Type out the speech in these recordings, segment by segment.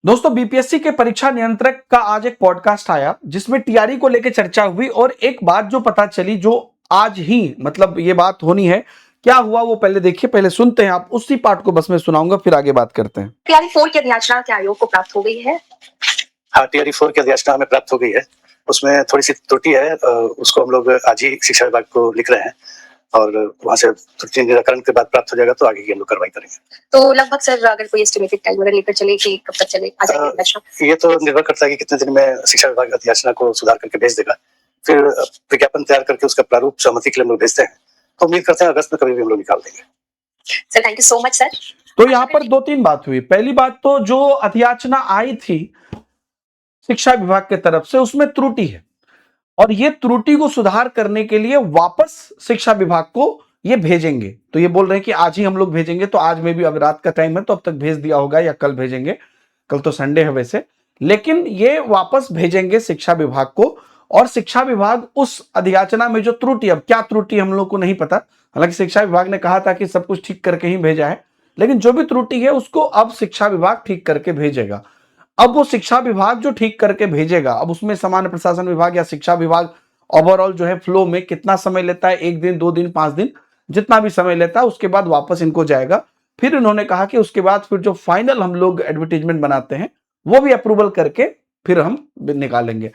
दोस्तों, बीपीएससी के परीक्षा नियंत्रक का आज एक पॉडकास्ट आया जिसमें टीआरई को लेकर चर्चा हुई और एक बात जो पता चली, जो आज ही मतलब ये बात होनी है। क्या हुआ वो पहले देखिए, पहले सुनते हैं। आप उसी पार्ट को बस मैं सुनाऊंगा, फिर आगे बात करते हैं। टीआरई 4 की अधियाचना क्या आयोग को प्राप्त हो गई है? हाँ, टीआरई 4 की अधियाचना हमें प्राप्त हो गई है। उसमें थोड़ी सी त्रुटि है, उसको हम लोग आज ही शिक्षा विभाग को लिख रहे हैं और वहां से त्रुटि निराकरण के बाद प्राप्त हो जाएगा तो आगे की हम लोग कार्रवाई करेंगे। तो लगभग सर अगर कोई एस्टिमेटेड टाइम अगर लेकर चले कि कब तक चले आ जाएगी अधियाचना? ये तो निर्भर करता है कि कितने दिन में शिक्षा विभाग अधियाचना को सुधार करके भेज देगा। फिर विज्ञापन तैयार करके उसका प्रारूप सहमति के लिए हम लोग भेजते हैं, तो उम्मीद करते हैं अगस्त में कभी भी हम लोग निकाल देंगे। Sir thank you so much sir. तो यहाँ पर दो तीन बात हुई। पहली बात तो जो अधियाचना आई थी शिक्षा विभाग की तरफ से, उसमें त्रुटि है और ये त्रुटि को सुधार करने के लिए वापस शिक्षा विभाग को ये भेजेंगे। तो ये बोल रहे हैं कि आज ही हम लोग भेजेंगे, तो आज में भी अब रात का टाइम है तो अब तक भेज दिया होगा या कल भेजेंगे। कल तो संडे है वैसे, लेकिन ये वापस भेजेंगे शिक्षा विभाग को। और शिक्षा विभाग उस अधियाचना में जो त्रुटि, अब क्या त्रुटि हम लोग को नहीं पता, हालांकि शिक्षा विभाग ने कहा था कि सब कुछ ठीक करके ही भेजा है, लेकिन जो भी त्रुटि है उसको अब शिक्षा विभाग ठीक करके भेजेगा। अब वो शिक्षा विभाग जो ठीक करके भेजेगा, अब उसमें सामान्य प्रशासन विभाग या शिक्षा विभाग ओवरऑल जो है फ्लो में कितना समय लेता है, 1 दिन 2 दिन 5 दिन, जितना भी समय लेता है उसके बाद वापस इनको जाएगा। फिर इन्होंने कहा कि उसके बाद फिर जो फाइनल हम लोग एडवर्टीजमेंट बनाते हैं वो भी अप्रूवल करके फिर हम निकालेंगे।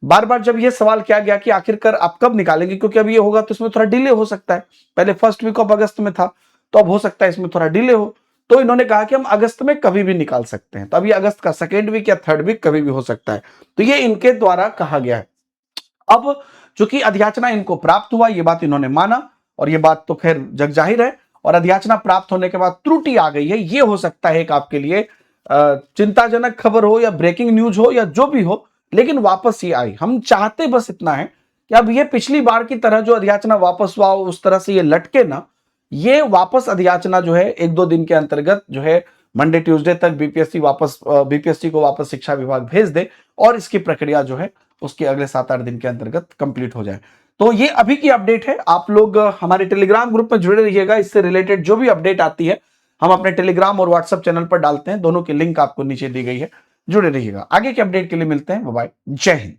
बार बार जब ये सवाल किया गया कि आखिरकार आप कब निकालेंगे, क्योंकि अब ये होगा तो इसमें थोड़ा डिले हो सकता है। पहले फर्स्ट वीक ऑफ अगस्त में था, तो अब हो सकता है इसमें थोड़ा डिले हो। तो इन्होंने कहा कि हम अगस्त में कभी भी निकाल सकते हैं। तो अब ये अगस्त का 2nd वीक या 3rd वीक कभी भी हो सकता है। तो ये इनके द्वारा कहा गया है। अब चूंकि अधियाचना इनको प्राप्त हुआ, ये बात इन्होंने माना और ये बात तो खैर जग जाहिर है। और अधियाचना प्राप्त होने के बाद त्रुटि आ गई है, ये हो सकता है एक आपके लिए चिंताजनक खबर हो या ब्रेकिंग न्यूज हो या जो भी हो, लेकिन वापस ये आई। हम चाहते बस इतना है कि अब ये पिछली बार की तरह जो अधियाचना वापस हुआ उस तरह से ये लटके ना। ये वापस अधियाचना जो है 1-2 दिन के अंतर्गत जो है मंडे ट्यूसडे तक बीपीएससी को वापस शिक्षा विभाग भेज दे और इसकी प्रक्रिया जो है उसके अगले 7-8 दिन के अंतर्गत कंप्लीट हो जाए। तो ये अभी की अपडेट है। आप लोग हमारे टेलीग्राम ग्रुप में जुड़े रहिएगा। इससे रिलेटेड जो भी अपडेट आती है हम अपने टेलीग्राम और व्हाट्सएप चैनल पर डालते हैं। दोनों की लिंक आपको नीचे दी गई है, जुड़े रहिएगा। आगे के अपडेट के लिए मिलते हैं। बाय बाय, जय हिंद।